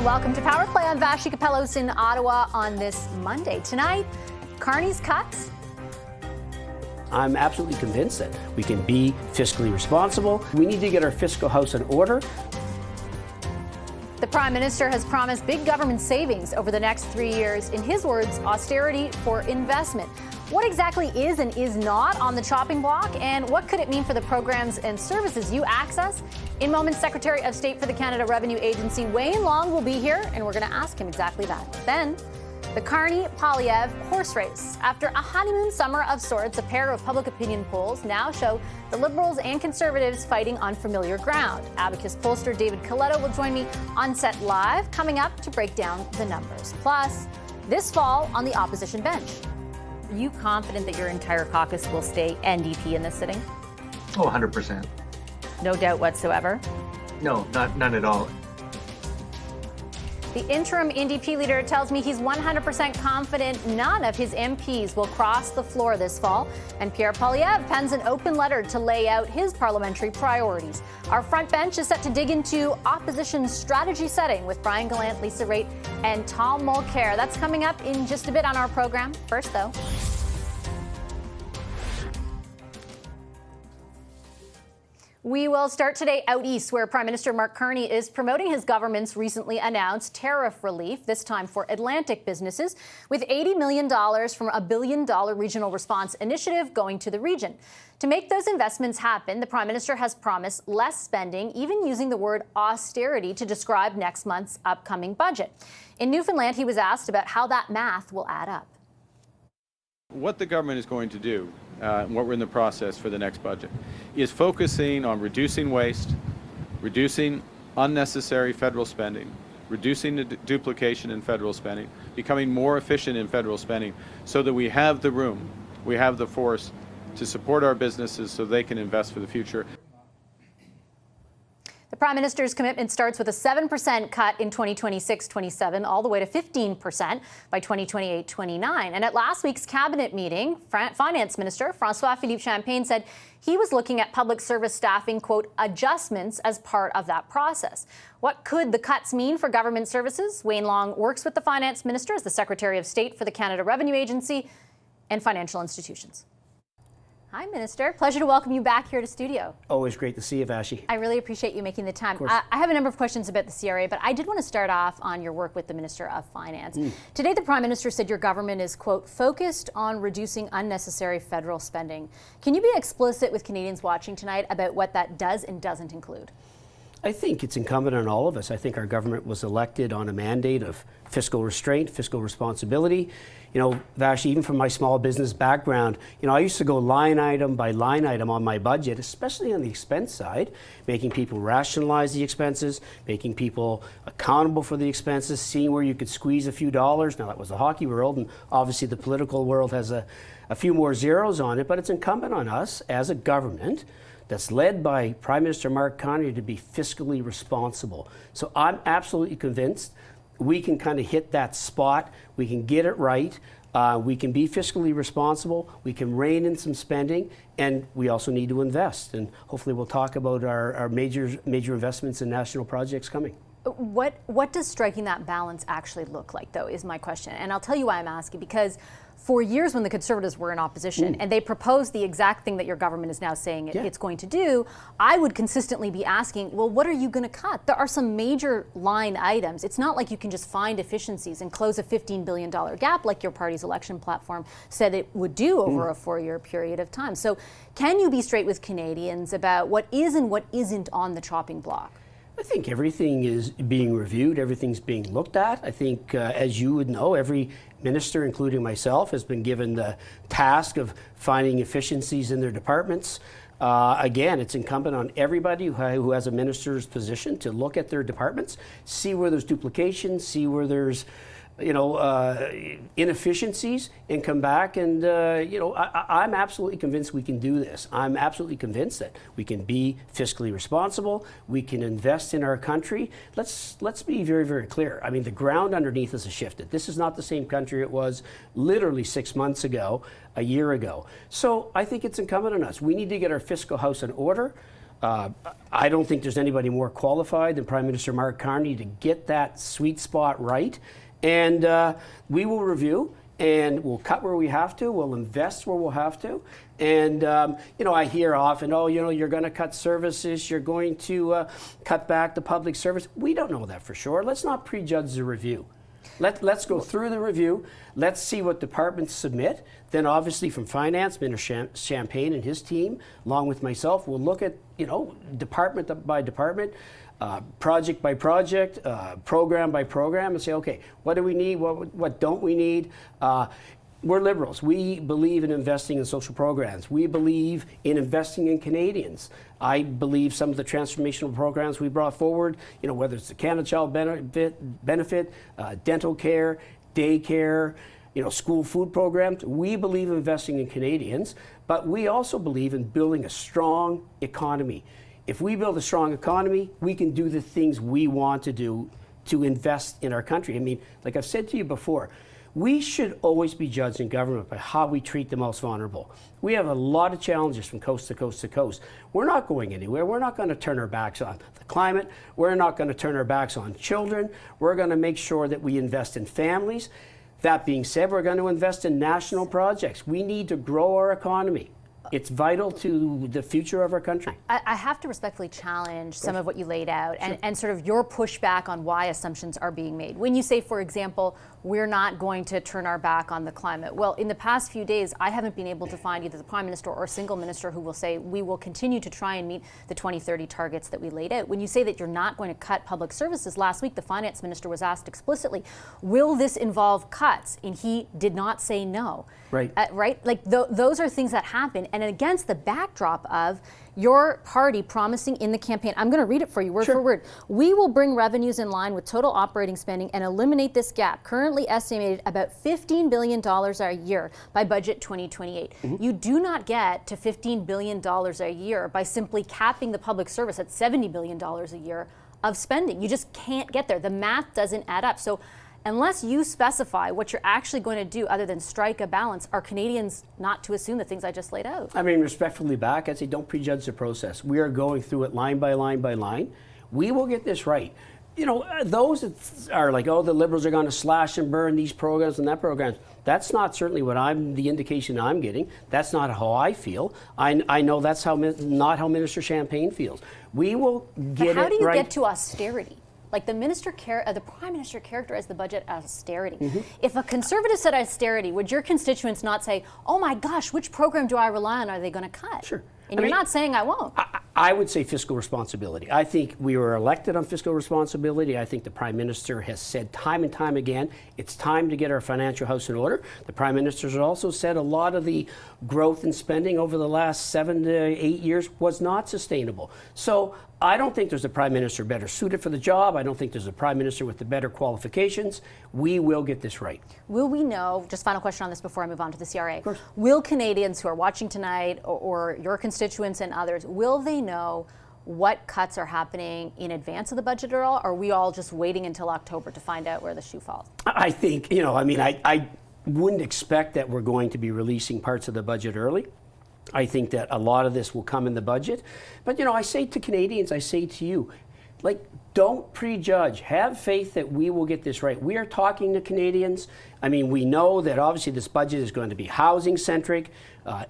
and welcome to Power Play. I'm Vashi Capellos in Ottawa on this Monday. Tonight, Carney's cuts. I'm absolutely convinced that we can be fiscally responsible. We need to get our fiscal house in order. The Prime Minister has promised big government savings over the next 3 years. In his words, austerity for investment. What exactly is and is not on the chopping block, and what could it mean for the programs and services you access? In moments, Secretary of State for the Canada Revenue Agency, Wayne Long, will be here, and we're going to ask him exactly that. Then, the Carney-Poilievre horse race. After a honeymoon summer of sorts, a pair of public opinion polls now show the Liberals and Conservatives fighting on familiar ground. Abacus pollster David Coletto will join me on set live, coming up to break down the numbers. Plus, this fall on the opposition bench. Are you confident that your entire caucus will stay NDP in this sitting? Oh, 100%. No doubt whatsoever? No, none at all. The interim NDP leader tells me he's 100% confident none of his MPs will cross the floor this fall. And Pierre Poilievre pens an open letter to lay out his parliamentary priorities. Our front bench is set to dig into opposition strategy setting with Brian Gallant, Lisa Raitt, and Tom Mulcair. That's coming up in just a bit on our program. First, though. We will start today out east, where Prime Minister Mark Carney is promoting his government's recently announced tariff relief, this time for Atlantic businesses, with $80 million from a $1 billion regional response initiative going to the region. To make those investments happen, the Prime Minister has promised less spending, even using the word austerity to describe next month's upcoming budget. In Newfoundland, he was asked about how that math will add up. What the government is going to do, and what we're in the process for the next budget, is focusing on reducing waste, reducing unnecessary federal spending, reducing the duplication in federal spending, becoming more efficient in federal spending so that we have the room, we have the force to support our businesses so they can invest for the future. The Prime Minister's commitment starts with a 7% cut in 2026-27, all the way to 15% by 2028-29. And at last week's cabinet meeting, Finance Minister François-Philippe Champagne said he was looking at public service staffing, quote, adjustments as part of that process. What could the cuts mean for government services? Wayne Long works with the Finance Minister as the Secretary of State for the Canada Revenue Agency and financial institutions. Hi, Minister. Pleasure to welcome you back here to studio. Always great to see you, Vashi. I really appreciate you making the time. I have a number of questions about the CRA, but I did want to start off on your work with the Minister of Finance. Today, the Prime Minister said your government is, quote, focused on reducing unnecessary federal spending. Can you be explicit with Canadians watching tonight about what that does and doesn't include? I think it's incumbent on all of us. I think our government was elected on a mandate of fiscal restraint, fiscal responsibility. You know, Vash, even from my small business background, you know, I used to go line item by line item on my budget, especially on the expense side, making people rationalize the expenses, making people accountable for the expenses, seeing where you could squeeze a few dollars. Now, that was the hockey world, and obviously the political world has a few more zeros on it, but it's incumbent on us as a government that's led by Prime Minister Mark Carney to be fiscally responsible. So I'm absolutely convinced we can kind of hit that spot. We can get it right. We can be fiscally responsible. We can rein in some spending, and we also need to invest. And hopefully we'll talk about our major investments in national projects coming. What does striking that balance actually look like, though, is my question. And I'll tell you why I'm asking, because for years when the Conservatives were in opposition and they proposed the exact thing that your government is now saying it's going to do, I would consistently be asking, well, what are you going to cut? There are some major line items. It's not like you can just find efficiencies and close a $15 billion gap like your party's election platform said it would do over a 4-year period of time. So can you be straight with Canadians about what is and what isn't on the chopping block? I think everything is being reviewed, everything's being looked at. I think, as you would know, every minister, including myself, has been given the task of finding efficiencies in their departments. Again, it's incumbent on everybody who has a minister's position to look at their departments, see where there's duplication, see where there's inefficiencies, and come back and, I'm absolutely convinced we can do this. I'm absolutely convinced that we can be fiscally responsible. We can invest in our country. Let's be very, very clear. I mean, the ground underneath us has shifted. This is not the same country it was literally 6 months ago, a year ago. So I think it's incumbent on us. We need to get our fiscal house in order. I don't think there's anybody more qualified than Prime Minister Mark Carney to get that sweet spot right. And we will review, and we'll cut where we have to, we'll invest where we'll have to. And, I hear often, you're going to cut services, you're going to cut back the public service. We don't know that for sure. Let's not prejudge the review. Let's go through the review. Let's see what departments submit. Then obviously from Finance, Minister Champagne and his team, along with myself, we'll look at, department by department, project by project, program by program, and say, okay, what do we need? What don't we need? We're Liberals. We believe in investing in social programs. We believe in investing in Canadians. I believe some of the transformational programs we brought forward, whether it's the Canada Child benefit, dental care, daycare, school food programs. We believe in investing in Canadians, but we also believe in building a strong economy. If we build a strong economy, we can do the things we want to do to invest in our country. I mean, like I've said to you before, we should always be judged in government by how we treat the most vulnerable. We have a lot of challenges from coast to coast to coast. We're not going anywhere. We're not going to turn our backs on the climate. We're not going to turn our backs on children. We're going to make sure that we invest in families. That being said, we're going to invest in national projects. We need to grow our economy. It's vital to the future of our country. I have to respectfully challenge some of what you laid out and sort of your pushback on why assumptions are being made. When you say, for example, we're not going to turn our back on the climate. Well, in the past few days, I haven't been able to find either the Prime Minister or a single minister who will say we will continue to try and meet the 2030 targets that we laid out. When you say that you're not going to cut public services, last week the Finance Minister was asked explicitly, will this involve cuts? And he did not say no. Right. Right? Like those are things that happen. And against the backdrop of your party promising in the campaign, I'm going to read it for you word for word. We will bring revenues in line with total operating spending and eliminate this gap, currently estimated about $15 billion a year by budget 2028. You do not get to $15 billion a year by simply capping the public service at $70 billion a year of spending. You just can't get there. The math doesn't add up. So unless you specify what you're actually going to do other than strike a balance, are Canadians not to assume the things I just laid out? I mean, respectfully back, I'd say don't prejudge the process. We are going through it line by line by line. We will get this right. Those that are like, the Liberals are going to slash and burn these programs and that program. That's not certainly the indication I'm getting. That's not how I feel. I know that's not how Minister Champagne feels. We will get it right. But how do you get to austerity? Like the Prime Minister characterized the budget as austerity. If a Conservative said austerity, would your constituents not say, oh my gosh, which program do I rely on? Are they going to cut? Sure. And you're not saying I won't. I would say fiscal responsibility. I think we were elected on fiscal responsibility. I think the Prime Minister has said time and time again, it's time to get our financial house in order. The Prime Minister has also said a lot of the growth in spending over the last 7 to 8 years was not sustainable. So I don't think there's a Prime Minister better suited for the job. I don't think there's a Prime Minister with the better qualifications. We will get this right. Will we know, just final question on this before I move on to the CRA, of course. Will Canadians who are watching tonight or your constituents and others, will they know what cuts are happening in advance of the budget at all? Or are we all just waiting until October to find out where the shoe falls? I think, I wouldn't expect that we're going to be releasing parts of the budget early. I think that a lot of this will come in the budget. But, I say to Canadians, I say to you, don't prejudge. Have faith that we will get this right. We are talking to Canadians. I mean, we know that obviously this budget is going to be housing-centric,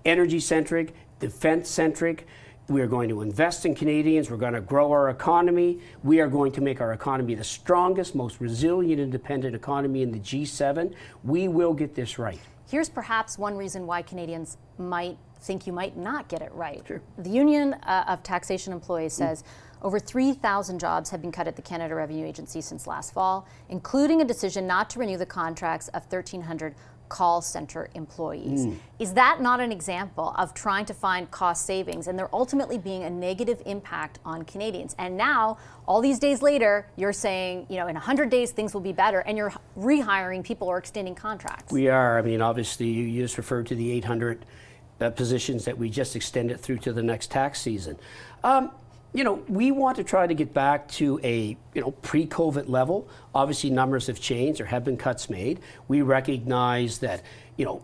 energy-centric, defense-centric. We are going to invest in Canadians. We're going to grow our economy. We are going to make our economy the strongest, most resilient, independent economy in the G7. We will get this right. Here's perhaps one reason why Canadians might think you might not get it right. Sure. The Union of Taxation Employees says over 3,000 jobs have been cut at the Canada Revenue Agency since last fall, including a decision not to renew the contracts of 1,300 call center employees. Is that not an example of trying to find cost savings and there ultimately being a negative impact on Canadians? And now, all these days later, you're saying, in 100 days things will be better, and you're rehiring people or extending contracts. We are. I mean, obviously, you just referred to the 800 positions that we just extended through to the next tax season. You know, we want to try to get back to a, pre-COVID level. Obviously, numbers have changed. There have been cuts made. We recognize that,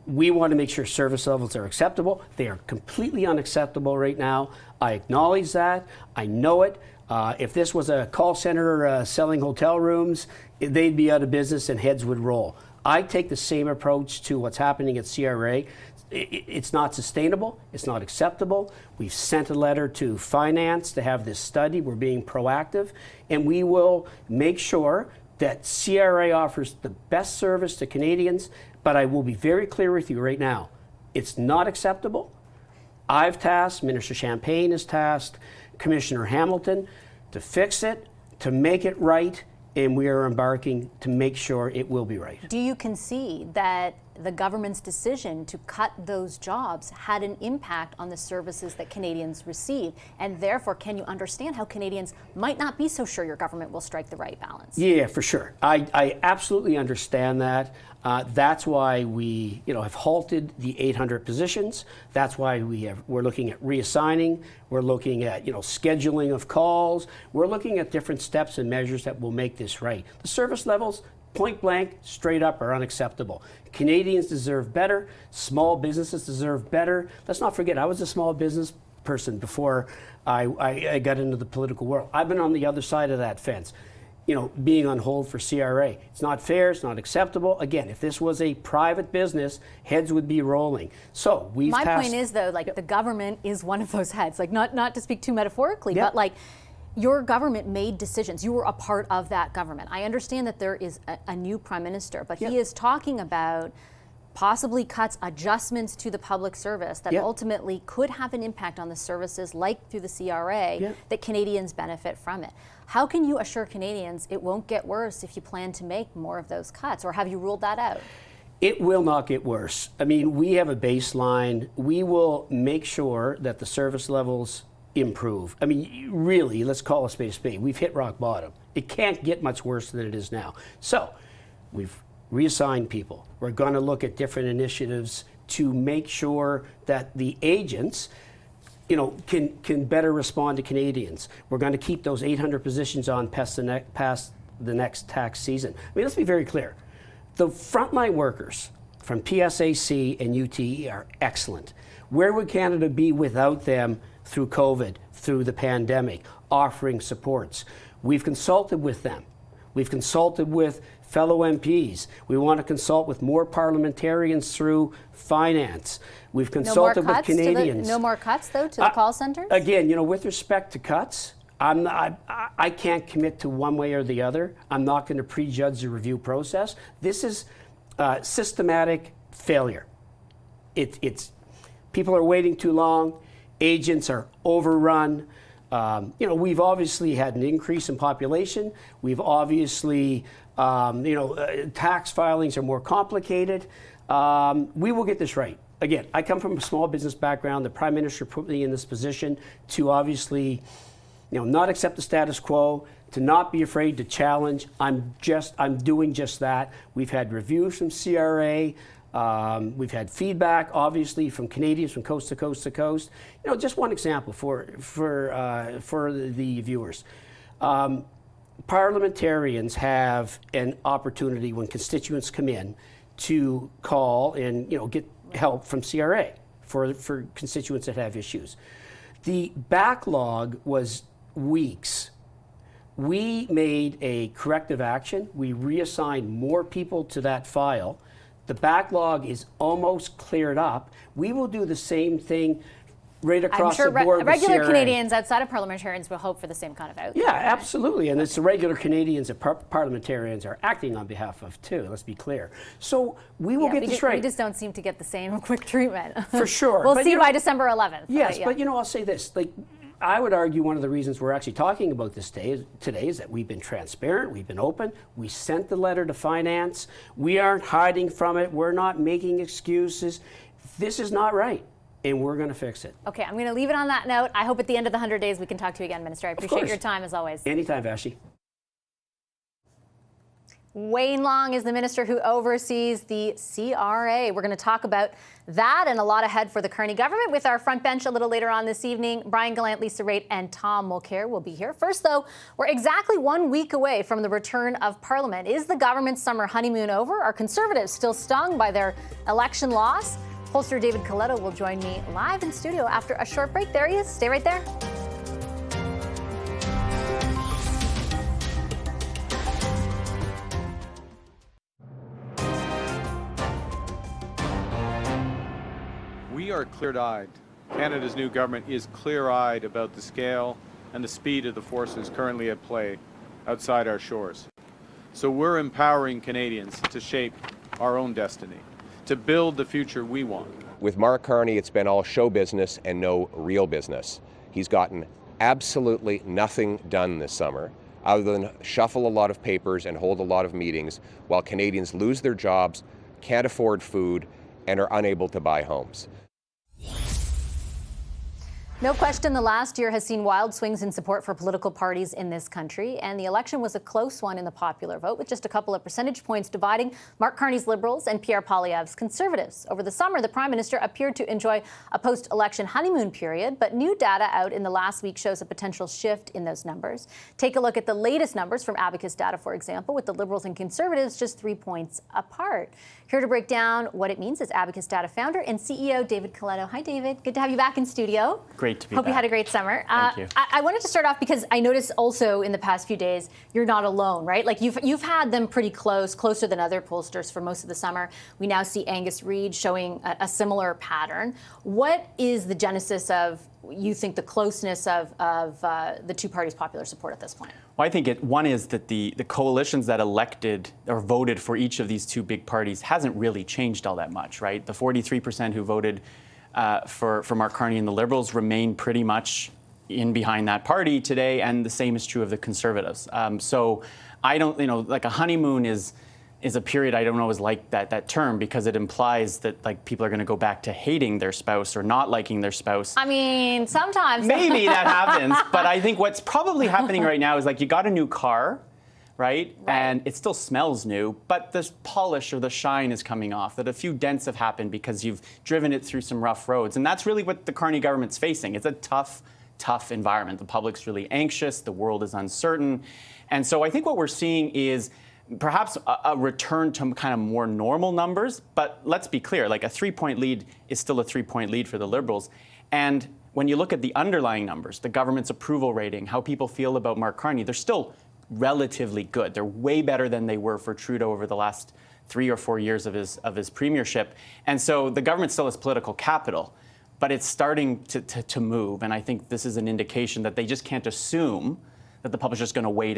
we want to make sure service levels are acceptable. They are completely unacceptable right now. I acknowledge that. I know it. If this was a call center selling hotel rooms, they'd be out of business and heads would roll. I take the same approach to what's happening at CRA. It's not sustainable. It's not acceptable. We've sent a letter to finance to have this study. We're being proactive, and we will make sure that CRA offers the best service to Canadians. But I will be very clear with you right now. It's not acceptable. I've tasked, Minister Champagne has tasked Commissioner Hamilton to fix it, to make it right, and we are embarking to make sure it will be right. Do you concede that the government's decision to cut those jobs had an impact on the services that Canadians receive? And therefore, can you understand how Canadians might not be so sure your government will strike the right balance? Yeah, for sure. I absolutely understand that. That's why we, have halted the 800 positions. That's why we're looking at reassigning. We're looking at, scheduling of calls. We're looking at different steps and measures that will make this right. The service levels, point blank, straight up, are unacceptable. Canadians deserve better. Small businesses deserve better. Let's not forget, I was a small business person before I got into the political world. I've been on the other side of that fence, being on hold for CRA. It's not fair. It's not acceptable. Again, if this was a private business, heads would be rolling. So we've My point is, though, the government is one of those heads. Not to speak too metaphorically, but your government made decisions. You were a part of that government. I understand that there is a new prime minister, but he is talking about possibly cuts, adjustments to the public service that ultimately could have an impact on the services, like through the CRA, that Canadians benefit from it. How can you assure Canadians it won't get worse if you plan to make more of those cuts, or have you ruled that out? It will not get worse. I mean, we have a baseline. We will make sure that the service levels improve. I mean, really, let's call a spade a spade. We've hit rock bottom. It can't get much worse than it is now. So we've reassigned people. We're going to look at different initiatives to make sure that the agents, can better respond to Canadians. We're going to keep those 800 positions on past the next tax season. I mean, let's be very clear. The frontline workers from PSAC and UTE are excellent. Where would Canada be without them through COVID, through the pandemic, offering supports? We've consulted with them. We've consulted with fellow MPs. We want to consult with more parliamentarians through finance. We've consulted with Canadians. No more cuts, though, to the call centers? Again, with respect to cuts, I can't commit to one way or the other. I'm not going to prejudge the review process. This is systematic failure. It's people are waiting too long. Agents are overrun. We've obviously had an increase in population. We've obviously, tax filings are more complicated. We will get this right. Again, I come from a small business background. The Prime Minister put me in this position to obviously, not accept the status quo, to not be afraid to challenge. I'm doing just that. We've had reviews from CRA. We've had feedback, obviously, from Canadians from coast to coast to coast. Just one example for the viewers. Parliamentarians have an opportunity when constituents come in to call and get help from CRA for constituents that have issues. The backlog was weeks. We made a corrective action. We reassigned more people to that file. The backlog is almost cleared up. We will do the same thing right across the board with regular CRA. Canadians outside of parliamentarians will hope for the same kind of outcome. Yeah, absolutely. And it's the regular Canadians that parliamentarians are acting on behalf of, too. Let's be clear. So we will get this right. We just don't seem to get the same quick treatment. For sure. We'll see by December 11th. Yes, but I'll say this. I would argue one of the reasons we're actually talking about this today is that we've been transparent, we've been open, we sent the letter to finance, we aren't hiding from it, we're not making excuses. This is not right, and we're going to fix it. Okay, I'm going to leave it on that note. I hope at the end of the 100 days we can talk to you again, Minister. I appreciate your time as always. Anytime, Vashi. Wayne Long is the minister who oversees the CRA. We're going to talk about that and a lot ahead for the Carney government with our front bench a little later on this evening. Brian Gallant, Lisa Raitt, and Tom Mulcair will be here. First, though, we're exactly 1 week away from the return of Parliament. Is the government's summer honeymoon over? Are Conservatives still stung by their election loss? Pollster David Coletto will join me live in studio after a short break. There he is. Stay right there. We are clear-eyed. Canada's new government is clear-eyed about the scale and the speed of the forces currently at play outside our shores. So we're empowering Canadians to shape our own destiny, to build the future we want. With Mark Carney, it's been all show business and no real business. He's gotten absolutely nothing done this summer other than shuffle a lot of papers and hold a lot of meetings while Canadians lose their jobs, can't afford food, and are unable to buy homes. No question, the last year has seen wild swings in support for political parties in this country, and the election was a close one in the popular vote, with just a couple of percentage points dividing Mark Carney's Liberals and Pierre Poilievre's Conservatives. Over the summer, the Prime Minister appeared to enjoy a post-election honeymoon period, but new data out in the last week shows a potential shift in those numbers. Take a look at the latest numbers from Abacus data, for example, with the Liberals and Conservatives just 3 points apart. Here to break down what it means is Abacus data founder and CEO David Coletto. Hi, David. Good to have you back in studio. Great to be back. Hope you had a great summer. Thank you. I wanted to start off because I noticed also in the past few days you're not alone, right? Like you've had them pretty closer than other pollsters for most of the summer. We now see Angus Reid showing a similar pattern. What is the genesis of, you think, the closeness of the two parties' popular support at this point? Well, I think one is that the coalitions that elected or voted for each of these two big parties hasn't really changed all that much, right? The 43% who voted for Mark Carney and the Liberals remain pretty much in behind that party today, and the same is true of the Conservatives. So I don't, like a honeymoon is a period I don't always like that term, because it implies that like people are going to go back to hating their spouse or not liking their spouse. I mean, sometimes. Maybe that happens, but I think what's probably happening right now is like you got a new car, right? And it still smells new, but the polish or the shine is coming off, that a few dents have happened because you've driven it through some rough roads. And that's really what the Carney government's facing. It's a tough environment. The public's really anxious. The world is uncertain. And so I think what we're seeing is perhaps a return to kind of more normal numbers, but let's be clear, like a 3-point lead is still a 3-point lead for the Liberals. And when you look at the underlying numbers, the government's approval rating, how people feel about Mark Carney, they're still relatively good. They're way better than they were for Trudeau over the last 3 or 4 years of his premiership. And so the government still has political capital, but it's starting to move. And I think this is an indication that they just can't assume that the public's just going to wait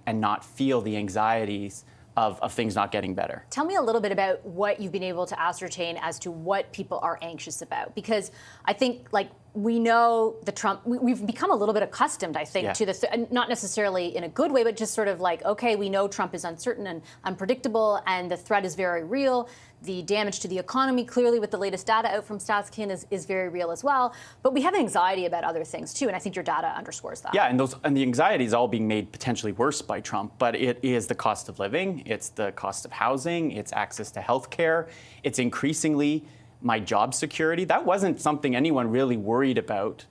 and not feel the anxieties of things not getting better. Tell me a little bit about what you've been able to ascertain as to what people are anxious about, because I think, like, we know the Trump, we've become a little bit accustomed, I think, to this, not necessarily in a good way, but just sort of like, okay, we know Trump is uncertain and unpredictable, and the threat is very real. The damage to the economy, clearly with the latest data out from StatsCan, is very real as well. But we have anxiety about other things too, and I think your data underscores that. Yeah, and the anxiety is all being made potentially worse by Trump, but it is the cost of living, it's the cost of housing, it's access to health care, it's increasingly my job security. That wasn't something anyone really worried about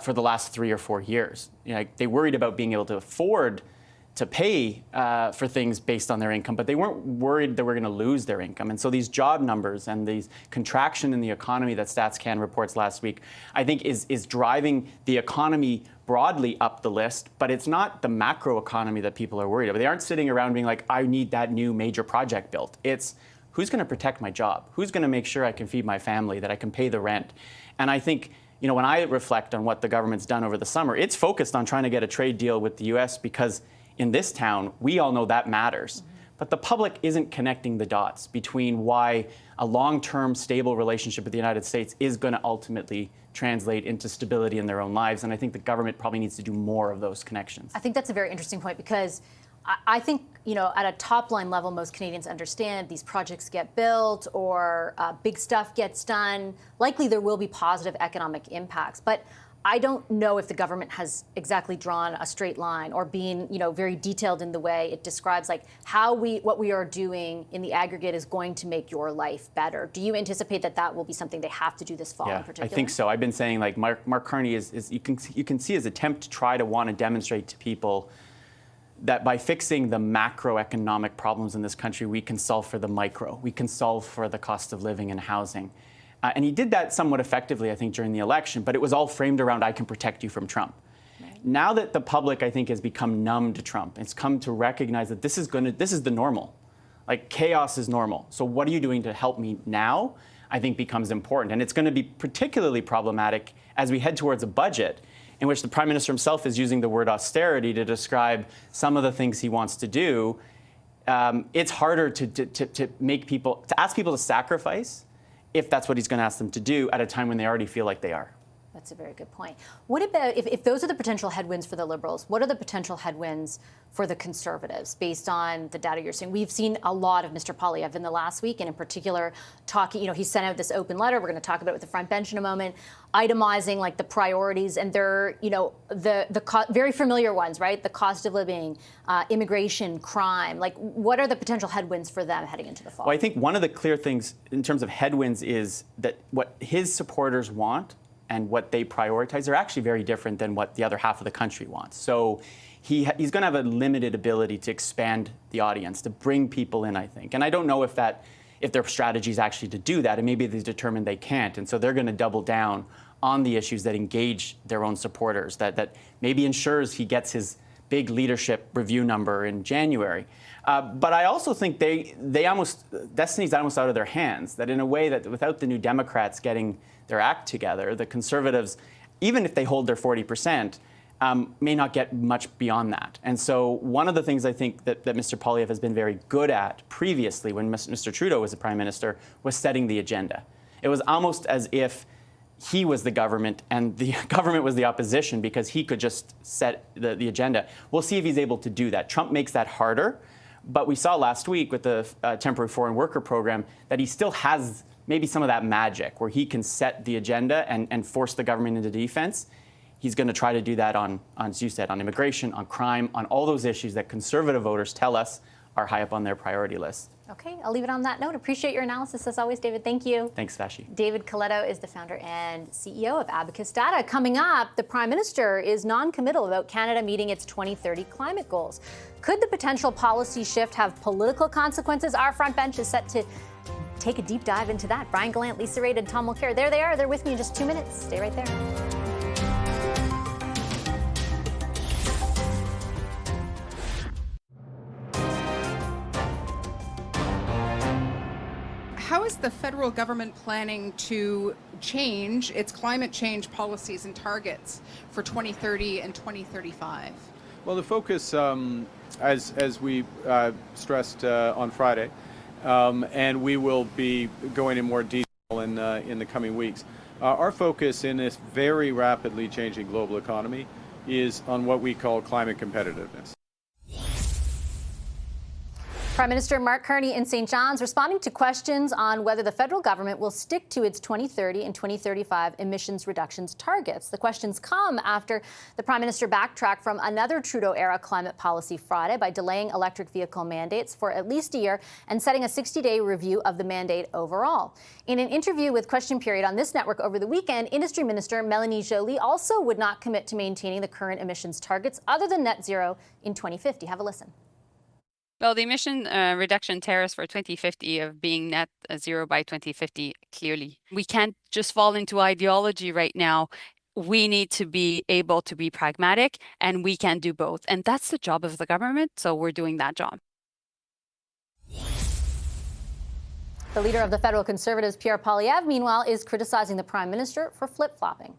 for the last 3 or 4 years. They worried about being able to afford to pay for things based on their income, but they weren't worried that we're going to lose their income. And so these job numbers and these contraction in the economy that StatsCan reports last week, I think is driving the economy broadly up the list, but it's not the macro economy that people are worried about. They aren't sitting around being like, I need that new major project built. It's who's going to protect my job? Who's going to make sure I can feed my family, that I can pay the rent? And I think, when I reflect on what the government's done over the summer, it's focused on trying to get a trade deal with the U.S. because in this town, we all know that matters. But the public isn't connecting the dots between why a long-term stable relationship with the United States is going to ultimately translate into stability in their own lives. And I think the government probably needs to do more of those connections. I think that's a very interesting point, because I think, at a top line level, most Canadians understand these projects get built or big stuff gets done. Likely there will be positive economic impacts. But I don't know if the government has exactly drawn a straight line or been, very detailed in the way it describes like what we are doing in the aggregate is going to make your life better. Do you anticipate that will be something they have to do this fall in particular? I think so. I've been saying like Mark Carney is you can see his attempt to try to want to demonstrate to people that by fixing the macroeconomic problems in this country, we can solve for the micro. We can solve for the cost of living and housing. And he did that somewhat effectively, I think, during the election, but it was all framed around, I can protect you from Trump. Right. Now that the public, I think, has become numb to Trump, it's come to recognize that this is the normal. Like, chaos is normal. So what are you doing to help me now, I think, becomes important. And it's going to be particularly problematic as we head towards a budget in which the Prime Minister himself is using the word austerity to describe some of the things he wants to do. It's harder to ask people to sacrifice if that's what he's going to ask them to do at a time when they already feel like they are. That's a very good point. What about, if those are the potential headwinds for the Liberals, what are the potential headwinds for the Conservatives based on the data you're seeing? We've seen a lot of Mr. Poilievre in the last week, and in particular, talking, he sent out this open letter, we're going to talk about it with the front bench in a moment, itemizing like the priorities, and they're, the very familiar ones, right? The cost of living, immigration, crime. Like, what are the potential headwinds for them heading into the fall? Well, I think one of the clear things in terms of headwinds is that what his supporters want and what they prioritize are actually very different than what the other half of the country wants. So he's going to have a limited ability to expand the audience, to bring people in, I think. And I don't know if their strategy is actually to do that, and maybe they've determined they can't. And so they're going to double down on the issues that engage their own supporters, that maybe ensures he gets his big leadership review number in January. But I also think destiny's almost out of their hands, that in a way that without the New Democrats getting their act together, the Conservatives, even if they hold their 40%, may not get much beyond that. And so one of the things I think that Mr. Poilievre has been very good at previously when Mr. Trudeau was the Prime Minister was setting the agenda. It was almost as if he was the government and the government was the opposition because he could just set the agenda. We'll see if he's able to do that. Trump makes that harder, but we saw last week with the temporary foreign worker program that he still has maybe some of that magic where he can set the agenda and force the government into defense. He's going to try to do that on, as you said, on immigration, on crime, on all those issues that Conservative voters tell us are high up on their priority list. Okay, I'll leave it on that note. Appreciate your analysis as always, David. Thank you. Thanks, Vashi. David Coletto is the founder and CEO of Abacus Data. Coming up, the Prime Minister is non-committal about Canada meeting its 2030 climate goals. Could the potential policy shift have political consequences? Our front bench is set to take a deep dive into that. Brian Gallant, Lisa Raitt, and Tom Mulcair. There they are. They're with me in just 2 minutes. Stay right there. How is the federal government planning to change its climate change policies and targets for 2030 and 2035? Well, the focus, as we stressed on Friday, and we will be going in more detail in the coming weeks. Our focus in this very rapidly changing global economy is on what we call climate competitiveness. Prime Minister Mark Carney in St. John's responding to questions on whether the federal government will stick to its 2030 and 2035 emissions reductions targets. The questions come after the Prime Minister backtracked from another Trudeau-era climate policy Friday by delaying electric vehicle mandates for at least a year and setting a 60-day review of the mandate overall. In an interview with Question Period on this network over the weekend, Industry Minister Mélanie Joly also would not commit to maintaining the current emissions targets other than net zero in 2050. Have a listen. Well, the emission reduction tariffs for 2050 of being net zero by 2050, clearly. We can't just fall into ideology right now. We need to be able to be pragmatic, and we can do both. And that's the job of the government, so we're doing that job. The leader of the federal Conservatives, Pierre Poilievre, meanwhile, is criticizing the Prime Minister for flip-flopping.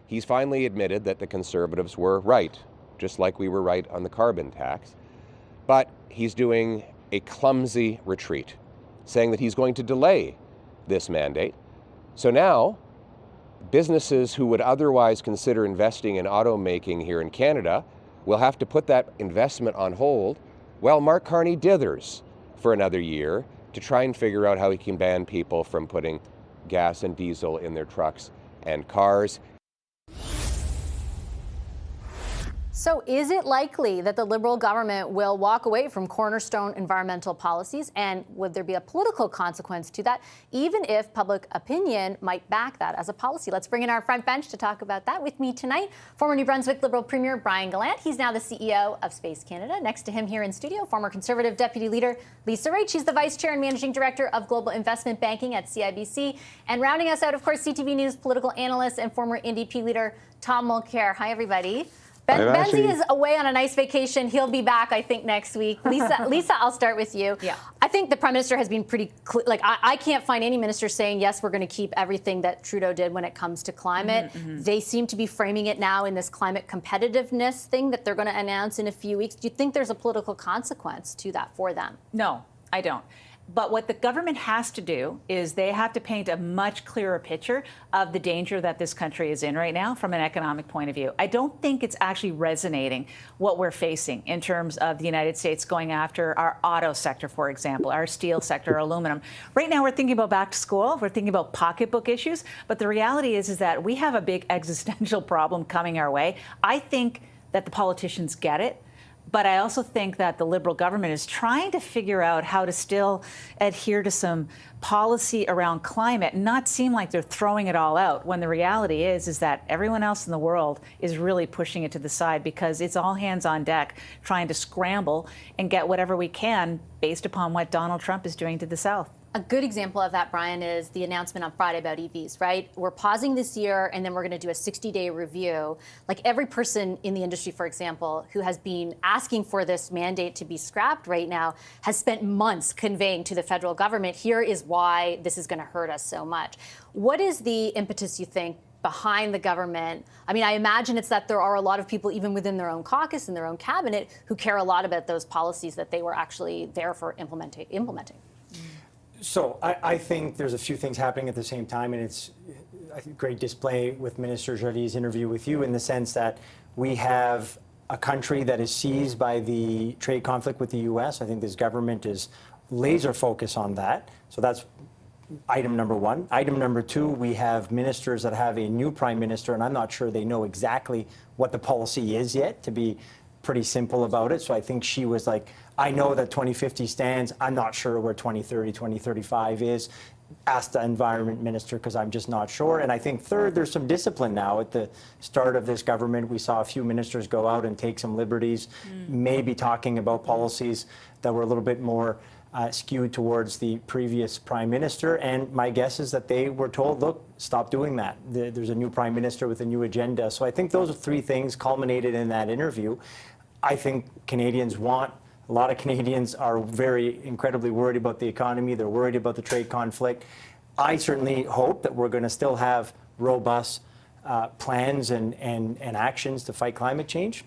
He's finally admitted that the Conservatives were right, just like we were right on the carbon tax. But he's doing a clumsy retreat, saying that he's going to delay this mandate. So now, businesses who would otherwise consider investing in automaking here in Canada will have to put that investment on hold while Mark Carney dithers for another year to try and figure out how he can ban people from putting gas and diesel in their trucks and cars. So is it likely that the Liberal government will walk away from cornerstone environmental policies? And would there be a political consequence to that, even if public opinion might back that as a policy? Let's bring in our front bench to talk about that. With me tonight, former New Brunswick Liberal Premier Brian Gallant. He's now the CEO of Space Canada. Next to him here in studio, former Conservative Deputy Leader Lisa Raitt. She's the Vice Chair and Managing Director of Global Investment Banking at CIBC. And rounding us out, of course, CTV News political analyst and former NDP leader Tom Mulcair. Hi, everybody. Benzie is away on a nice vacation. He'll be back, I think, next week. Lisa, I'll start with you. Yeah. I think the Prime Minister has been pretty clear. Like, I can't find any minister saying, yes, we're going to keep everything that Trudeau did when it comes to climate. They seem to be framing it now in this climate competitiveness thing that they're going to announce in a few weeks. Do you think there's a political consequence to that for them? No, I don't. But what the government has to do is they have to paint a much clearer picture of the danger that this country is in right now from an economic point of view. I don't think it's actually resonating what we're facing in terms of the United States going after our auto sector, for example, our steel sector, our aluminum. Right now we're thinking about back to school, we're thinking about pocketbook issues, but the reality is that we have a big existential problem coming our way. I think that the politicians get it. But I also think that the Liberal government is trying to figure out how to still adhere to some policy around climate and not seem like they're throwing it all out, when the reality is that everyone else in the world is really pushing it to the side, because it's all hands on deck trying to scramble and get whatever we can based upon what Donald Trump is doing to the South. A good example of that, Brian, is the announcement on Friday about EVs, right? We're pausing this year, and then we're going to do a 60-day review. Like, every person in the industry, for example, who has been asking for this mandate to be scrapped right now has spent months conveying to the federal government, here is why this is going to hurt us so much. What is the impetus, you think, behind the government? I mean, I imagine it's that there are a lot of people, even within their own caucus and their own cabinet, who care a lot about those policies that they were actually there for implementing. So I think there's a few things happening at the same time, and it's a great display with Minister Jolie's interview with you, in the sense that we have a country that is seized by the trade conflict with the U.S. I think this government is laser focused on that. So that's item number one. Item number two, we have ministers that have a new prime minister, and I'm not sure they know exactly what the policy is yet, to be pretty simple about it. So I think she was like, I know that 2050 stands. I'm not sure where 2030, 2035 is. Ask the environment minister, because I'm just not sure. And I think third, there's some discipline now. At the start of this government, we saw a few ministers go out and take some liberties, maybe talking about policies that were a little bit more skewed towards the previous prime minister. And my guess is that they were told, look, stop doing that. There's a new prime minister with a new agenda. So I think those three things culminated in that interview. I think Canadians want, a lot of Canadians are very incredibly worried about the economy. They're worried about the trade conflict. I certainly hope that we're going to still have robust plans and actions to fight climate change.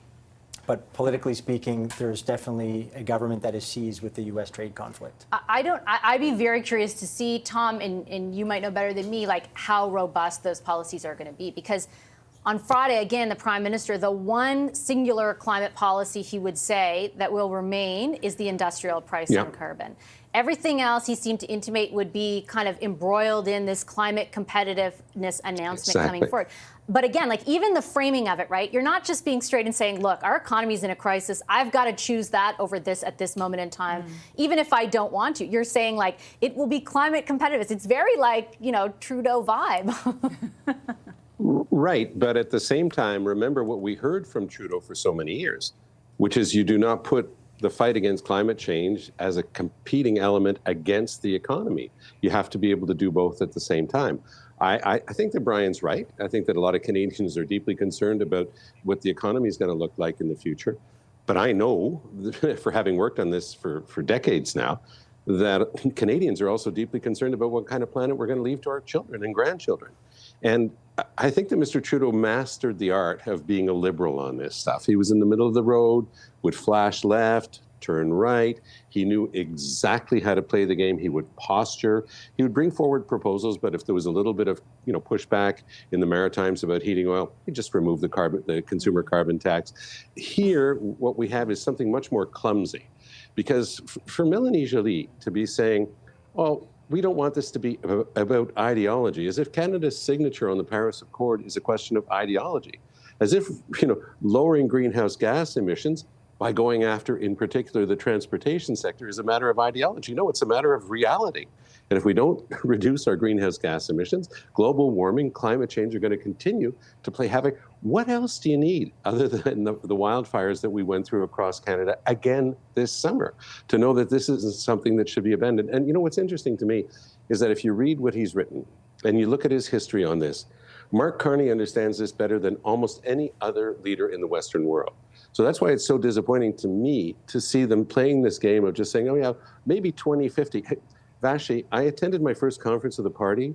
But politically speaking, there's definitely a government that is seized with the U.S. trade conflict. I'd be very curious to see, Tom, and you might know better than me, like how robust those policies are going to be. Because on Friday, again, the Prime Minister, the one singular climate policy he would say that will remain is the industrial price on carbon. Everything else he seemed to intimate would be kind of embroiled in this climate competitiveness announcement coming forward. But again, like, even the framing of it, right? You're not just being straight and saying, look, our economy's in a crisis. I've got to choose that over this at this moment in time, even if I don't want to. You're saying, like, it will be climate competitive. It's very like, you know, Trudeau vibe. Right. But at the same time, remember what we heard from Trudeau for so many years, which is you do not put the fight against climate change as a competing element against the economy. You have to be able to do both at the same time. I think that Brian's right. I think that a lot of Canadians are deeply concerned about what the economy is going to look like in the future. But I know, for having worked on this for decades now, that Canadians are also deeply concerned about what kind of planet we're going to leave to our children and grandchildren. And I think that Mr. Trudeau mastered the art of being a liberal on this stuff. He was in the middle of the road, would flash left, turn right. He knew exactly how to play the game. He would posture. He would bring forward proposals, but if there was a little bit of, pushback in the Maritimes about heating oil, he'd just remove the consumer carbon tax. Here, what we have is something much more clumsy, because for Mélanie Joly to be saying, well, we don't want this to be about ideology, as if Canada's signature on the Paris Accord is a question of ideology. as if, lowering greenhouse gas emissions by going after, in particular, the transportation sector is a matter of ideology. No, it's a matter of reality. And if we don't reduce our greenhouse gas emissions, global warming, climate change are going to continue to play havoc. What else do you need other than the wildfires that we went through across Canada again this summer to know that this isn't something that should be abandoned? And what's interesting to me is that if you read what he's written and you look at his history on this, Mark Carney understands this better than almost any other leader in the Western world. So that's why it's so disappointing to me to see them playing this game of just saying, oh yeah, maybe 2050. Hey, Vashi, I attended my first conference of the party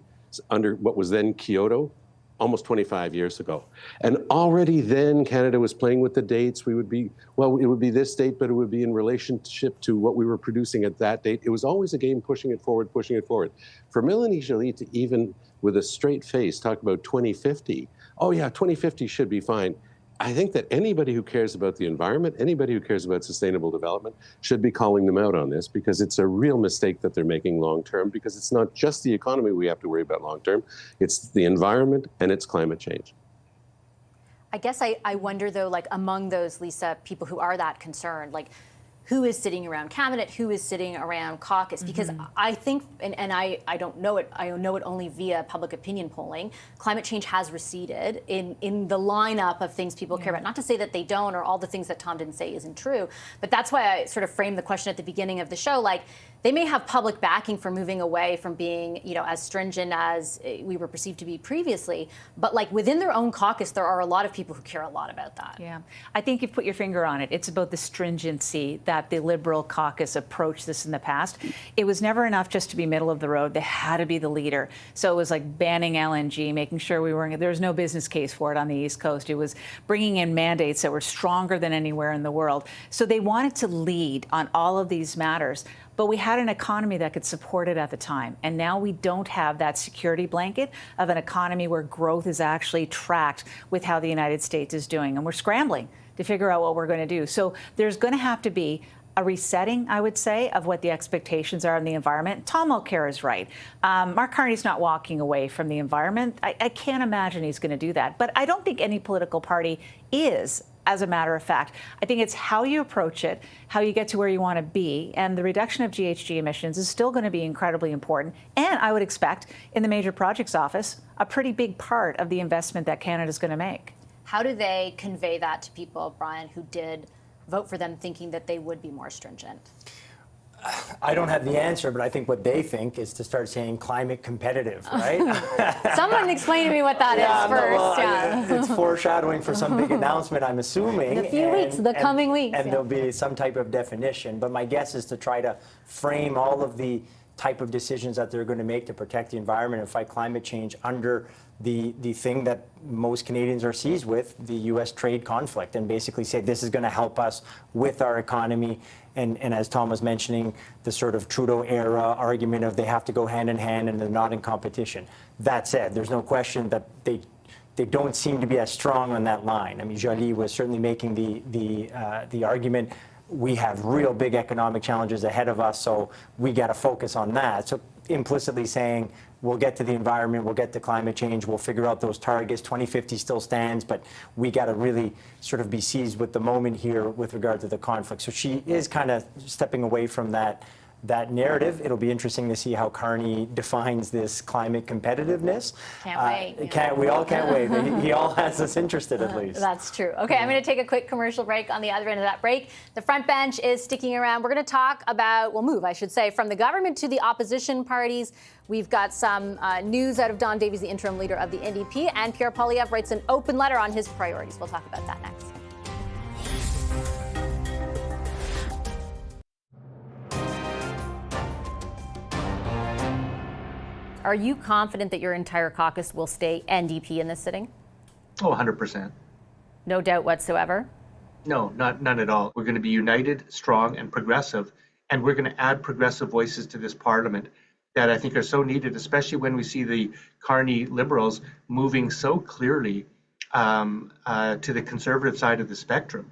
under what was then Kyoto almost 25 years ago. And already then Canada was playing with the dates. We would be, well, it would be this date, but it would be in relationship to what we were producing at that date. It was always a game pushing it forward, pushing it forward. For Mélanie Joly to even with a straight face talk about 2050, oh yeah, 2050 should be fine. I think that anybody who cares about the environment, anybody who cares about sustainable development should be calling them out on this, because it's a real mistake that they're making long term, because it's not just the economy we have to worry about long term, it's the environment and it's climate change. I guess I wonder though, like among those, Lisa, people who are that concerned, like who is sitting around cabinet, who is sitting around caucus? Because I think, and I don't know it, I know it only via public opinion polling, climate change has receded in the lineup of things people care about. Not to say that they don't, or all the things that Tom didn't say isn't true, but that's why I sort of framed the question at the beginning of the show, like, they may have public backing for moving away from being, as stringent as we were perceived to be previously, but like within their own caucus, there are a lot of people who care a lot about that. Yeah, I think you've put your finger on it. It's about the stringency that the Liberal caucus approached this in the past. It was never enough just to be middle of the road. They had to be the leader. So it was like banning LNG, making sure there was no business case for it on the East Coast. It was bringing in mandates that were stronger than anywhere in the world. So they wanted to lead on all of these matters. But we had an economy that could support it at the time. And now we don't have that security blanket of an economy where growth is actually tracked with how the United States is doing. And we're scrambling to figure out what we're going to do. So there's going to have to be a resetting, I would say, of what the expectations are in the environment. Tom Mulcair is right. Mark Carney's not walking away from the environment. I can't imagine he's going to do that. But I don't think any political party is, as a matter of fact. I think it's how you approach it, how you get to where you want to be, and the reduction of GHG emissions is still going to be incredibly important. And I would expect in the Major Projects Office, a pretty big part of the investment that Canada's going to make. How do they convey that to people, Brian, who did vote for them thinking that they would be more stringent? I don't have the answer, but I think what they think is to start saying climate competitive, right? Someone explain to me what that is first. It's foreshadowing for some big announcement, I'm assuming. In a few weeks, the coming weeks. And there'll be some type of definition. But my guess is to try to frame all of the type of decisions that they're going to make to protect the environment and fight climate change under the thing that most Canadians are seized with, the U.S. trade conflict, and basically say this is going to help us with our economy. And as Tom was mentioning, the sort of Trudeau-era argument of they have to go hand in hand and they're not in competition. That said, there's no question that they don't seem to be as strong on that line. I mean, Joly was certainly making the argument, we have real big economic challenges ahead of us, so we got to focus on that. So implicitly saying, we'll get to the environment, we'll get to climate change, we'll figure out those targets. 2050 still stands, but we got to really sort of be seized with the moment here with regard to the conflict. So she is kind of stepping away from that narrative. It'll be interesting to see how Carney defines this climate competitiveness. Can't wait. We all can't wait. He all has us interested, at least. That's true. Okay, I'm going to take a quick commercial break. On the other end of that break, the front bench is sticking around. We're going to talk about, we'll move, I should say, from the government to the opposition parties. We've got some news out of Don Davies, the interim leader of the NDP, and Pierre Poilievre writes an open letter on his priorities. We'll talk about that next. Are you confident that your entire caucus will stay NDP in this sitting? Oh, 100%. No doubt whatsoever? No, none at all. We're going to be united, strong, and progressive, and we're going to add progressive voices to this parliament that I think are so needed, especially when we see the Carney Liberals moving so clearly to the conservative side of the spectrum.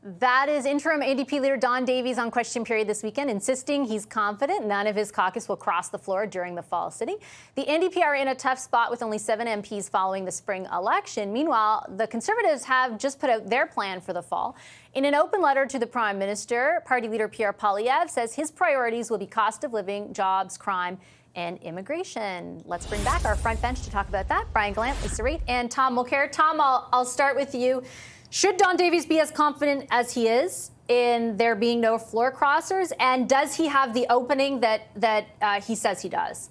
That is interim NDP leader Don Davies on Question Period this weekend, insisting he's confident none of his caucus will cross the floor during the fall sitting. The NDP are in a tough spot with only 7 MPs following the spring election. Meanwhile, the Conservatives have just put out their plan for the fall. In an open letter to the Prime Minister, Party leader Pierre Poilievre says his priorities will be cost of living, jobs, crime, and immigration. Let's bring back our front bench to talk about that. Brian Gallant, Lisa Raitt, and Tom Mulcair. Tom, I'll start with you. Should Don Davies be as confident as he is in there being no floor crossers? And does he have the opening that he says he does?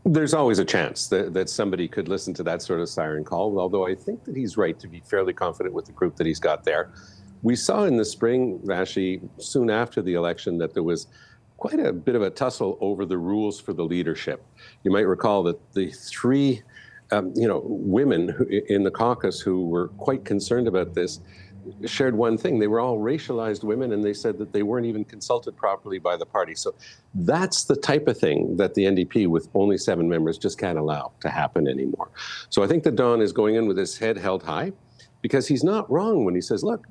There's always a chance that somebody could listen to that sort of siren call, although I think that he's right to be fairly confident with the group that he's got there. We saw in the spring, Vashi, soon after the election, that there was quite a bit of a tussle over the rules for the leadership. You might recall that the 3 women in the caucus who were quite concerned about this shared one thing. They were all racialized women, and they said that they weren't even consulted properly by the party. So that's the type of thing that the NDP, with only 7 members, just can't allow to happen anymore. So I think that Don is going in with his head held high, because he's not wrong when he says, look,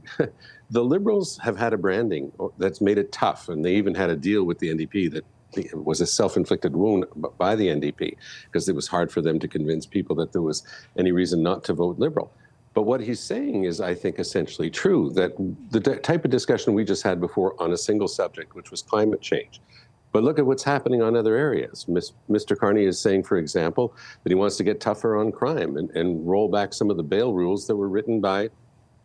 the Liberals have had a branding that's made it tough, and they even had a deal with the NDP that was a self-inflicted wound by the NDP, because it was hard for them to convince people that there was any reason not to vote Liberal. But what he's saying is, I think, essentially true, that the type of discussion we just had before on a single subject, which was climate change. But look at what's happening on other areas. Mr. Carney is saying, for example, that he wants to get tougher on crime and roll back some of the bail rules that were written by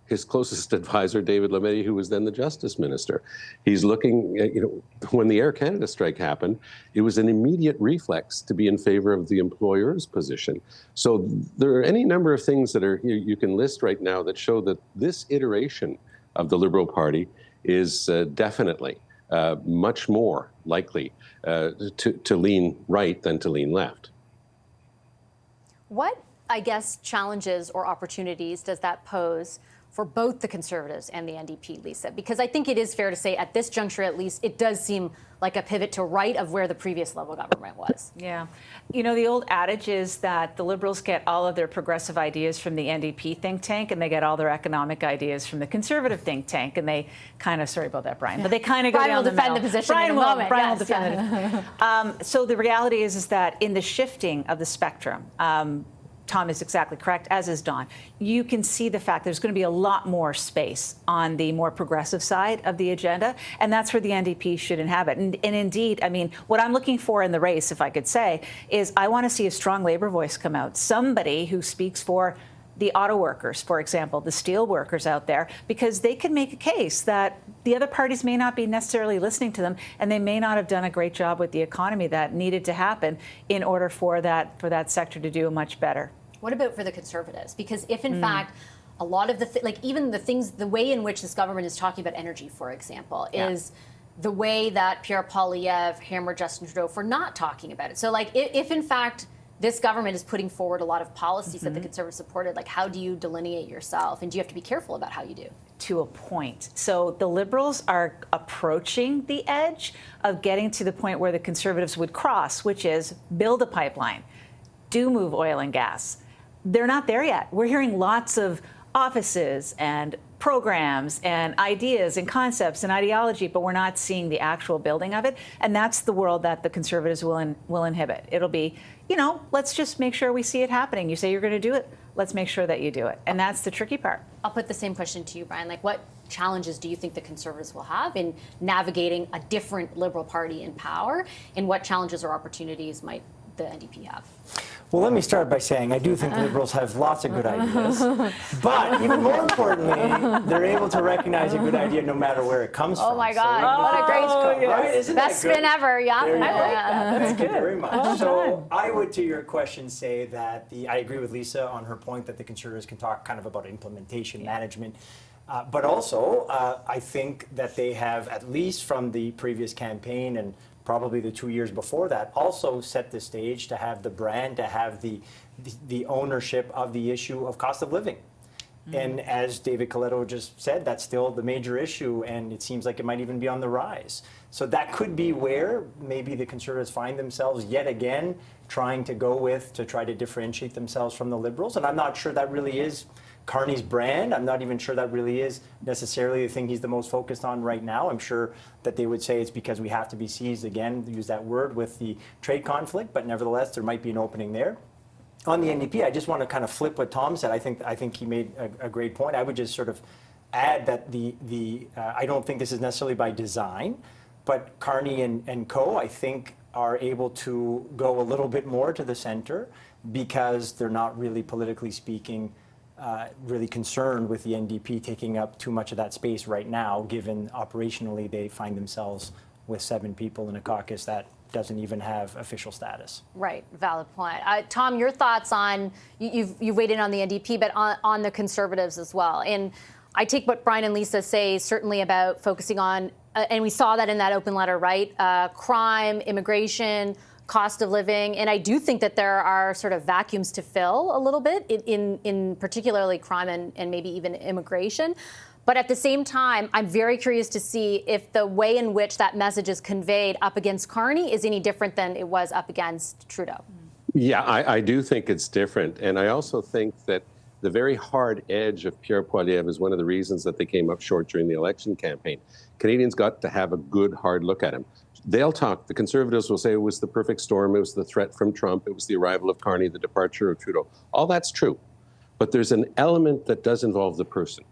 his closest advisor, David Lametti, who was then the Justice Minister. He's looking, when the Air Canada strike happened, it was an immediate reflex to be in favor of the employer's position. So there are any number of things that are you can list right now that show that this iteration of the Liberal Party is definitely much more likely to lean right than to lean left. What, I guess, challenges or opportunities does that pose for both the Conservatives and the NDP, Lisa? Because I think it is fair to say at this juncture, at least, it does seem like a pivot to right of where the previous level government was. Yeah. The old adage is that the Liberals get all of their progressive ideas from the NDP think tank, and they get all their economic ideas from the Conservative think tank, and they kind of, sorry about that, Brian, but they kind of go down the middle. Brian will defend the position in a moment. Brian will defend it. So the reality is that in the shifting of the spectrum, Tom is exactly correct, as is Don. You can see the fact there's going to be a lot more space on the more progressive side of the agenda, and that's where the NDP should inhabit. And indeed, what I'm looking for in the race, if I could say, is I want to see a strong labor voice come out, somebody who speaks for the auto workers, for example, the steel workers out there, because they can make a case that the other parties may not be necessarily listening to them, and they may not have done a great job with the economy that needed to happen in order for that sector to do much better. What about for the Conservatives? Because if, in fact, a lot of even the things, the way in which this government is talking about energy, for example, is the way that Pierre Poilievre hammered Justin Trudeau for not talking about it. So, if in fact this government is putting forward a lot of policies that the Conservatives supported, how do you delineate yourself? And do you have to be careful about how you do? To a point. So the Liberals are approaching the edge of getting to the point where the Conservatives would cross, which is build a pipeline, do move oil and gas. They're not there yet. We're hearing lots of offices and programs and ideas and concepts and ideology, but we're not seeing the actual building of it. And that's the world that the Conservatives will inhibit. It'll be, let's just make sure we see it happening. You say you're going to do it. Let's make sure that you do it. And that's the tricky part. I'll put the same question to you, Brian. What challenges do you think the Conservatives will have in navigating a different Liberal Party in power? And what challenges or opportunities might the NDP have? Well, let me start by saying I do think Liberals have lots of good ideas, but even more importantly, they're able to recognize a good idea no matter where it comes from. Oh my God, what a great right? Isn't best spin ever, yeah. I like that. That's Thank good. you very much. So I would, to your question, say that I agree with Lisa on her point that the Conservatives can talk kind of about implementation, management, but also I think that they have, at least from the previous campaign and probably the 2 years before that, also set the stage to have the brand, to have the ownership of the issue of cost of living. And as David Coletto just said, that's still the major issue, and it seems like it might even be on the rise. So that could be where maybe the Conservatives find themselves yet again trying to go with to try to differentiate themselves from the Liberals. And I'm not sure that really is Carney's brand. I'm not even sure that really is necessarily the thing he's the most focused on right now. I'm sure that they would say it's because we have to be seized, again, use that word, with the trade conflict, but nevertheless, there might be an opening there. On the NDP, I just want to kind of flip what Tom said. I think he made a great point. I would just sort of add that I don't think this is necessarily by design, but Carney and co, I think, are able to go a little bit more to the center because they're not really, politically speaking, really concerned with the NDP taking up too much of that space right now, given operationally they find themselves with 7 people in a caucus that doesn't even have official status. Right, valid point. Tom, your thoughts on, you've weighed in on the NDP, but on the Conservatives as well. And I take what Brian and Lisa say certainly about focusing on, and we saw that in that open letter, right? Crime, immigration, cost of living, and I do think that there are sort of vacuums to fill a little bit in particularly crime and maybe even immigration. But at the same time, I'm very curious to see if the way in which that message is conveyed up against Carney is any different than it was up against Trudeau. Yeah, I do think it's different. And I also think that the very hard edge of Pierre Poilievre is one of the reasons that they came up short during the election campaign. Canadians got to have a good, hard look at him. They'll talk, the Conservatives will say it was the perfect storm, it was the threat from Trump, it was the arrival of Carney, the departure of Trudeau. All that's true. But there's an element that does involve the person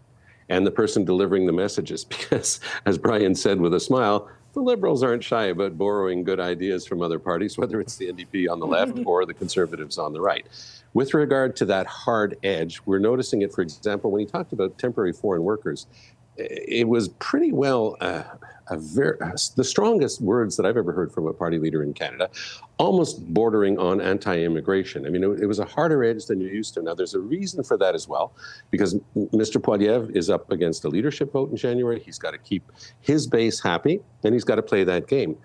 and the person delivering the messages, because, as Brian said with a smile, the Liberals aren't shy about borrowing good ideas from other parties, whether it's the NDP on the left or the Conservatives on the right. With regard to that hard edge, we're noticing it, for example, when he talked about temporary foreign workers. It was pretty well the strongest words that I've ever heard from a party leader in Canada, almost bordering on anti-immigration. I mean, it was a harder edge than you're used to. Now, there's a reason for that as well, because Mr. Poilievre is up against a leadership vote in January. He's got to keep his base happy, and he's got to play that game.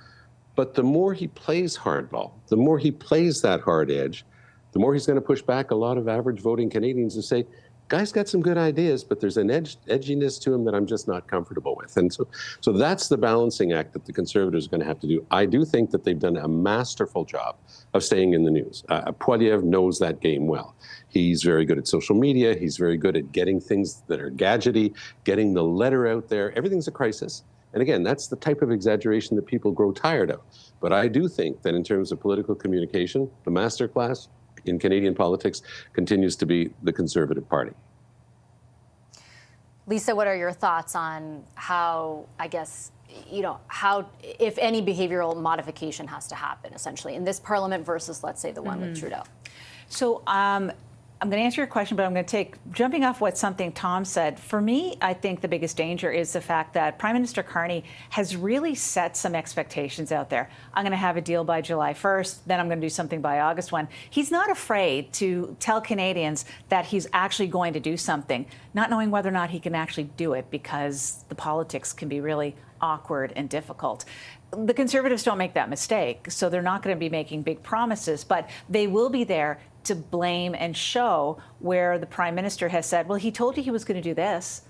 But the more he plays hardball, the more he plays that hard edge, the more he's going to push back a lot of average voting Canadians and say, guy's got some good ideas, but there's an edginess to him that I'm just not comfortable with. And so that's the balancing act that the Conservatives are going to have to do. I do think that they've done a masterful job of staying in the news. Poilievre knows that game well. He's very good at social media. He's very good at getting things that are gadgety, getting the letter out there. Everything's a crisis. And again, that's the type of exaggeration that people grow tired of. But I do think that in terms of political communication, the masterclass in Canadian politics continues to be the Conservative Party. Lisa, what are your thoughts on how, I guess, how, if any, behavioral modification has to happen, essentially, in this Parliament versus, let's say, the one with Trudeau? So I'm going to answer your question, but I'm going to jumping off what something Tom said. For me, I think the biggest danger is the fact that Prime Minister Carney has really set some expectations out there. I'm going to have a deal by July 1st, then I'm going to do something by August 1. He's not afraid to tell Canadians that he's actually going to do something, not knowing whether or not he can actually do it, because the politics can be really awkward and difficult. The Conservatives don't make that mistake, so they're not going to be making big promises, but they will be there to blame and show where the Prime Minister has said, well, he told you he was going to do this,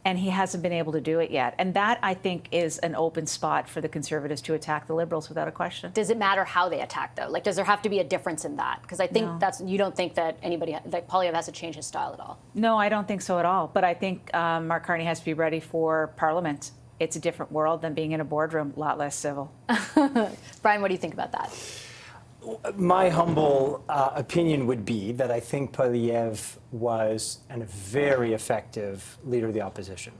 and he hasn't been able to do it yet. And that, I think, is an open spot for the Conservatives to attack the Liberals without a question. Does it matter how they attack, though? Like, does there have to be a difference in that? Because I think you don't think that Poilievre has to change his style at all? No, I don't think so at all. But I think Mark Carney has to be ready for Parliament. It's a different world than being in a boardroom, a lot less civil. Brian, what do you think about that? My humble opinion would be that I think Poilievre was a very effective leader of the opposition.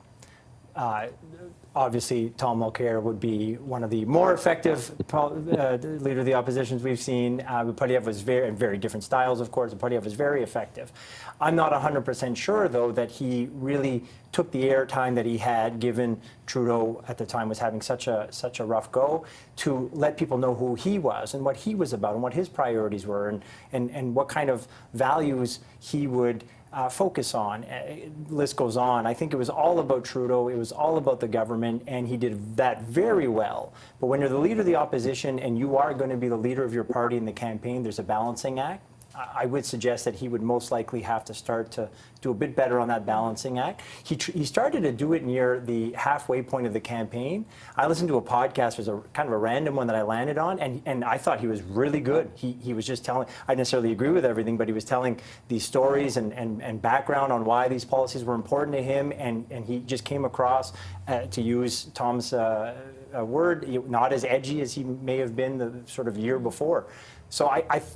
Obviously, Tom Mulcair would be one of the more effective leader of the oppositions we've seen. Poilievre was very different styles, of course, and Poilievre was very effective. I'm not 100% sure, though, that he really took the airtime that he had, given Trudeau at the time was having such a rough go, to let people know who he was and what he was about and what his priorities were and what kind of values he would focus on. List goes on. I think it was all about Trudeau. It was all about the government, and he did that very well. But when you're the leader of the opposition and you are going to be the leader of your party in the campaign, there's a balancing act. I would suggest that he would most likely have to start to do a bit better on that balancing act. He started to do it near the halfway point of the campaign. I listened to a podcast, it was a kind of a random one that I landed on, and I thought he was really good. He was just telling, I didn't necessarily agree with everything, but he was telling these stories and background on why these policies were important to him, and he just came across, to use Tom's word, not as edgy as he may have been the sort of year before. So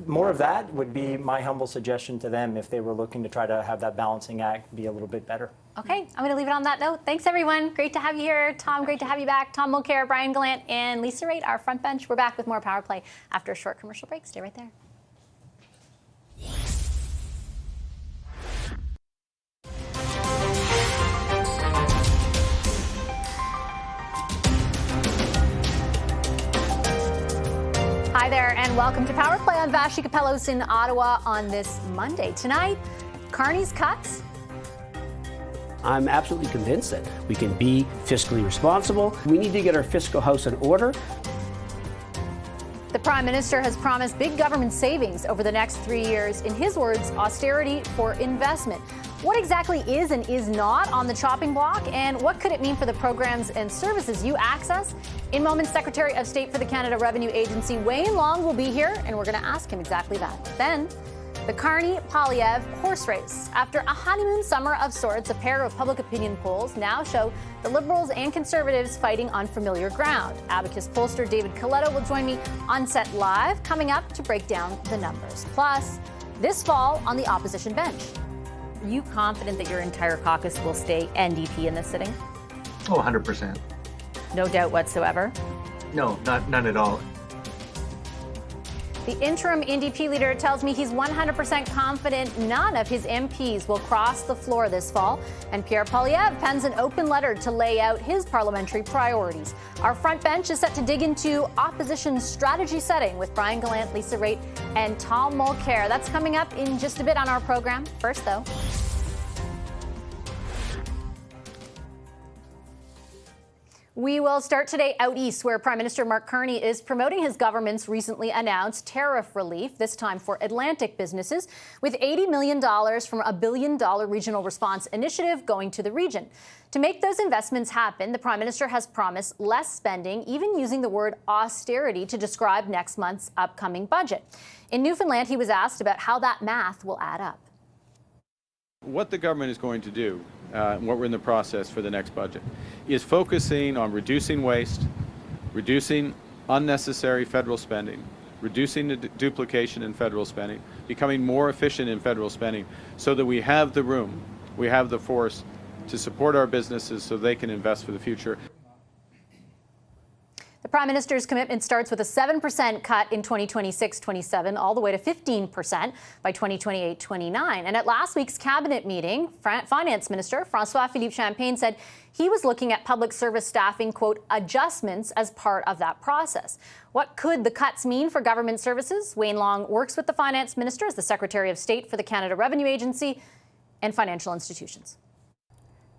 more of that would be my humble suggestion to them if they were looking to try to have that balancing act be a little bit better. Okay, I'm going to leave it on that note. Thanks, everyone. Great to have you here. Tom, great to have you back. Tom Mulcair, Brian Gallant, and Lisa Raitt, our front bench. We're back with more Power Play after a short commercial break. Stay right there. Hi there, and welcome to Power Play. I'm Vashi Capellos in Ottawa on this Monday. Tonight, Carney's cuts. I'm absolutely convinced that we can be fiscally responsible. We need to get our fiscal house in order. The Prime Minister has promised big government savings over the next 3 years. In his words, austerity for investment. What exactly is and is not on the chopping block, and what could it mean for the programs and services you access? In moments, Secretary of State for the Canada Revenue Agency, Wayne Long, will be here, and we're going to ask him exactly that. Then, the Carney-Poilievre horse race. After a honeymoon summer of sorts, a pair of public opinion polls now show the Liberals and Conservatives fighting on familiar ground. Abacus pollster David Coletto will join me on set live, coming up to break down the numbers. Plus, this fall on the opposition bench. Are you confident that your entire caucus will stay NDP in this sitting? Oh, 100%. No doubt whatsoever. No, none at all. The interim NDP leader tells me he's 100% confident none of his MPs will cross the floor this fall. And Pierre Poilievre pens an open letter to lay out his parliamentary priorities. Our front bench is set to dig into opposition strategy setting with Brian Gallant, Lisa Raitt, and Tom Mulcair. That's coming up in just a bit on our program. First, though. We will start today out east, where Prime Minister Mark Carney is promoting his government's recently announced tariff relief, this time for Atlantic businesses, with $80 million from a $1 billion regional response initiative going to the region. To make those investments happen, the Prime Minister has promised less spending, even using the word austerity to describe next month's upcoming budget. In Newfoundland, he was asked about how that math will add up. What the government is going to do, what we're in the process for the next budget, is focusing on reducing waste, reducing unnecessary federal spending, reducing the duplication in federal spending, becoming more efficient in federal spending so that we have the room, we have the force to support our businesses so they can invest for the future. The Prime Minister's commitment starts with a 7% cut in 2026-27, all the way to 15% by 2028-29. And at last week's cabinet meeting, Finance Minister François-Philippe Champagne said he was looking at public service staffing, quote, adjustments as part of that process. What could the cuts mean for government services? Wayne Long works with the Finance Minister as the Secretary of State for the Canada Revenue Agency and financial institutions.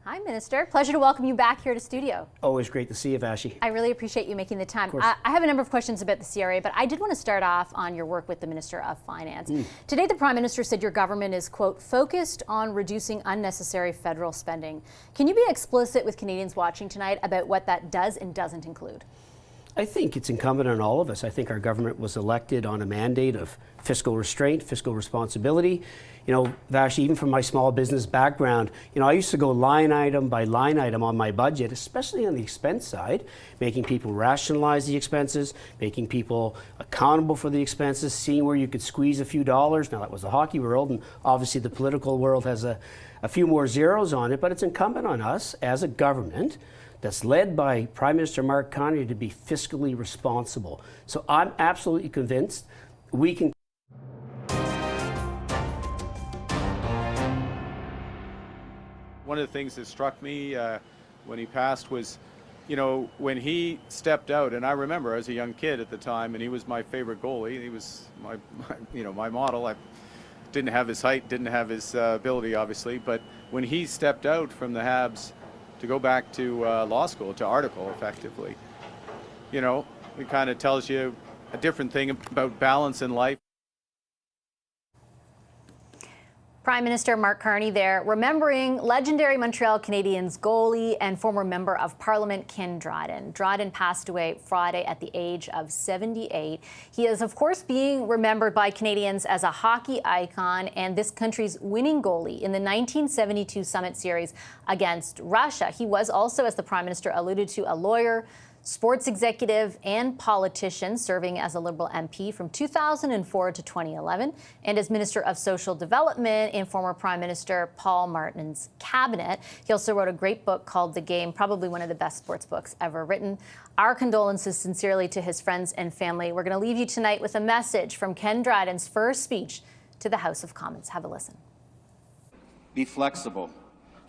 Hi, Minister. Pleasure to welcome you back here to studio. Always great to see you, Vashi. I really appreciate you making the time. I have a number of questions about the CRA, but I did want to start off on your work with the Minister of Finance. Today, the Prime Minister said your government is, quote, focused on reducing unnecessary federal spending. Can you be explicit with Canadians watching tonight about what that does and doesn't include? I think it's incumbent on all of us. I think our government was elected on a mandate of fiscal restraint, fiscal responsibility. You know, Vash, even from my small business background, you know, I used to go line item by line item on my budget, especially on the expense side, making people rationalize the expenses, making people accountable for the expenses, seeing where you could squeeze a few dollars. Now, that was the hockey world, and obviously the political world has a few more zeros on it, but it's incumbent on us as a government that's led by Prime Minister Mark Carney to be fiscally responsible. So I'm absolutely convinced we can. One of the things that struck me when he passed was, you know, when he stepped out, and I remember as a young kid at the time, and he was my favorite goalie. He was my model. I didn't have his height, didn't have his ability, obviously, but when he stepped out from the Habs to go back to law school, to article, effectively, you know, it kind of tells you a different thing about balance in life. Prime Minister Mark Carney there, remembering legendary Montreal Canadiens goalie and former Member of Parliament Ken Dryden. Dryden passed away Friday at the age of 78. He is, of course, being remembered by Canadians as a hockey icon and this country's winning goalie in the 1972 Summit Series against Russia. He was also, as the Prime Minister alluded to, a lawyer, sports executive and politician, serving as a Liberal MP from 2004 to 2011 and as Minister of Social Development in former Prime Minister Paul Martin's cabinet. He also wrote a great book called The Game, probably one of the best sports books ever written. Our condolences sincerely to his friends and family. We're going to leave you tonight with a message from Ken Dryden's first speech to the House of Commons. Have a listen. Be flexible,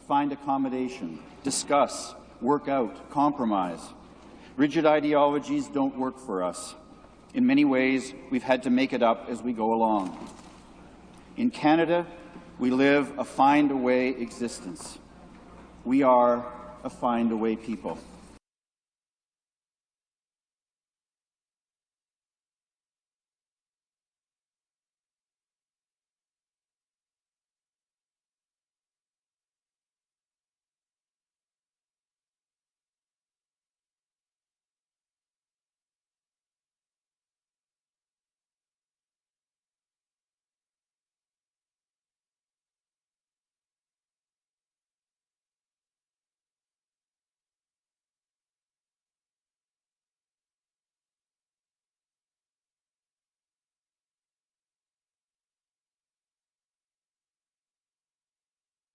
find accommodation, discuss, work out, compromise. Rigid ideologies don't work for us. In many ways, we've had to make it up as we go along. In Canada, we live a find-a-way existence. We are a find-a-way people.